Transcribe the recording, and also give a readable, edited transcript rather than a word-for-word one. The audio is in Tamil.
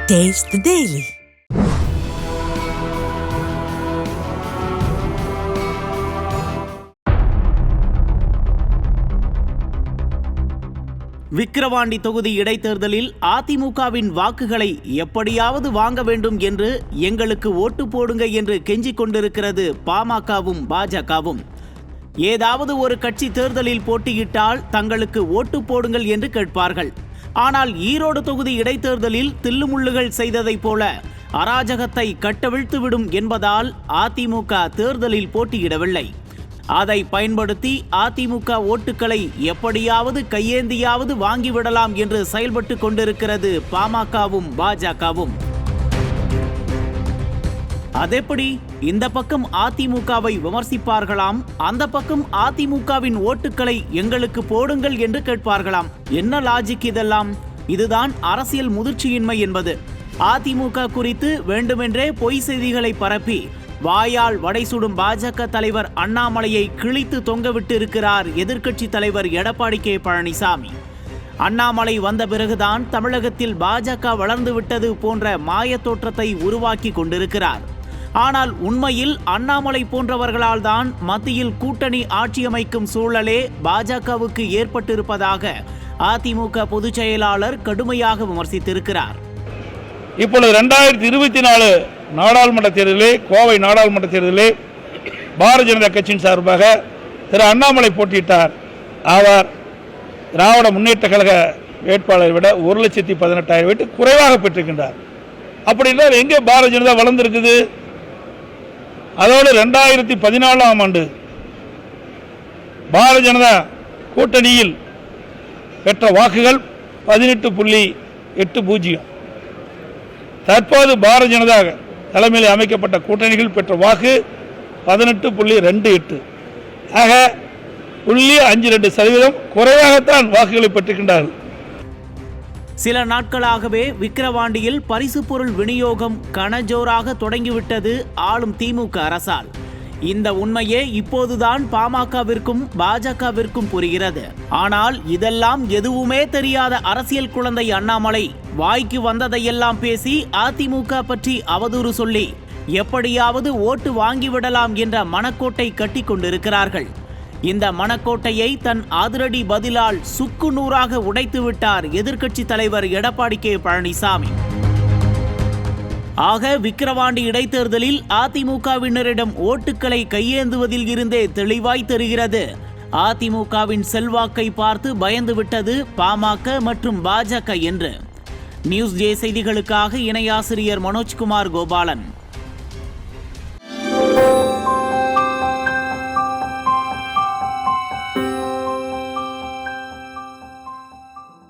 Taste the Daily. விக்கிரவாண்டி தொகுதி இடைத்தேர்தலில் அதிமுகவின் வாக்குகளை எப்படியாவது வாங்க வேண்டும் என்று எங்களுக்கு ஓட்டு போடுங்க என்று கெஞ்சிக் கொண்டிருக்கிறது பாமகவும் பாஜகவும். ஏதாவது ஒரு கட்சி தேர்தலில் போட்டியிட்டால் தங்களுக்கு ஓட்டு போடுங்கள் என்று கேட்பார்கள். ஆனால் ஈரோடு தொகுதி இடைத்தேர்தலில் தில்லுமுள்ளுகள் செய்ததைப் போல அராஜகத்தை கட்டவிழ்த்துவிடும் என்பதால் அதிமுக தேர்தலில் போட்டியிடவில்லை. அதை பயன்படுத்தி அதிமுக ஓட்டுக்களை எப்படியாவது கையேந்தியாவது வாங்கிவிடலாம் என்று செயல்பட்டு கொண்டிருக்கிறது பாமகவும் பாஜகவும். அதெப்படி? இந்த பக்கம் அதிமுகவை விமர்சிப்பார்களாம், அந்த பக்கம் அதிமுகவின் ஓட்டுக்களை எங்களுக்கு போடுங்கள் என்று கேட்பார்களாம். என்ன லாஜிக் இதெல்லாம்? இதுதான் அரசியல் முதிர்ச்சியின்மை என்பது. அதிமுக குறித்து வேண்டுமென்றே பொய் செய்திகளை பரப்பி வாயால் வடை சுடும் பாஜக தலைவர் அண்ணாமலையை கிழித்து தொங்கவிட்டு இருக்கிறார் எதிர்க்கட்சி தலைவர் எடப்பாடி கே பழனிசாமி. அண்ணாமலை வந்த பிறகுதான் தமிழகத்தில் பாஜக வளர்ந்து விட்டது போன்ற மாய தோற்றத்தை உருவாக்கி கொண்டிருக்கிறார். ஆனால் உண்மையில் அண்ணாமலை போன்றவர்களால் தான் மத்தியில் கூட்டணி ஆட்சியமைக்கும் சூழலே பாஜகவுக்கு ஏற்பட்டிருப்பதாக அதிமுக பொதுச் செயலாளர் கடுமையாக விமர்சித்திருக்கிறார். இப்பொழுது 2024 நாடாளுமன்ற தேர்தலிலே, கோவை நாடாளுமன்ற தேர்தலிலே பாரதிய ஜனதா கட்சியின் சார்பாக திரு அண்ணாமலை போட்டியிட்டார். அவர் திராவிட முன்னேற்ற கழக வேட்பாளரை விட 1,18,000 வீட்டு குறைவாக பெற்றிருக்கின்றார். அப்படி என்றால் எங்கே பாரதிய ஜனதா வளர்ந்திருக்குது? அதோடு 2014ஆம் ஆண்டு பாரதிய ஜனதா கூட்டணியில் பெற்ற வாக்குகள் 18.80. தற்போது பாரதிய ஜனதா தலைமையில் அமைக்கப்பட்ட கூட்டணிகள் பெற்ற வாக்கு 18.28. ஆக 0.52% குறைவாகத்தான் வாக்குகளை பெற்றிருக்கின்றார்கள். சில நாட்களாகவே விக்கிரவாண்டியில் பரிசு பொருள் விநியோகம் கனஜோராக தொடங்கிவிட்டது ஆளும் திமுக அரசால். இந்த உண்மையே இப்போதுதான் பாமகவிற்கும் பாஜகவிற்கும் புரிகிறது. ஆனால் இதெல்லாம் எதுவுமே தெரியாத அரசியல் குழந்தை அண்ணாமலை வாய்க்கு வந்ததையெல்லாம் பேசி அதிமுக பற்றி அவதூறு சொல்லி எப்படியாவது ஓட்டு வாங்கிவிடலாம் என்ற மனக்கோட்டை கட்டி கொண்டிருக்கிறார்கள். இந்த மனக்கோட்டையை தன் அதிரடி பதிலால் சுக்கு நூறாக உடைத்து விட்டார் எதிர்க்கட்சி தலைவர் எடப்பாடி கே பழனிசாமி. ஆக விக்கிரவாண்டி இடைத்தேர்தலில் அதிமுகவினரிடம் ஓட்டுக்களை கையேந்துவதில் இருந்தே தெளிவாய் தெரிகிறது, அதிமுகவின் செல்வாக்கை பார்த்து பயந்துவிட்டது பாமக மற்றும் பாஜக என்று. நியூஸ் ஜே செய்திகளுக்காக இணையாசிரியர் மனோஜ்குமார் கோபாலன்.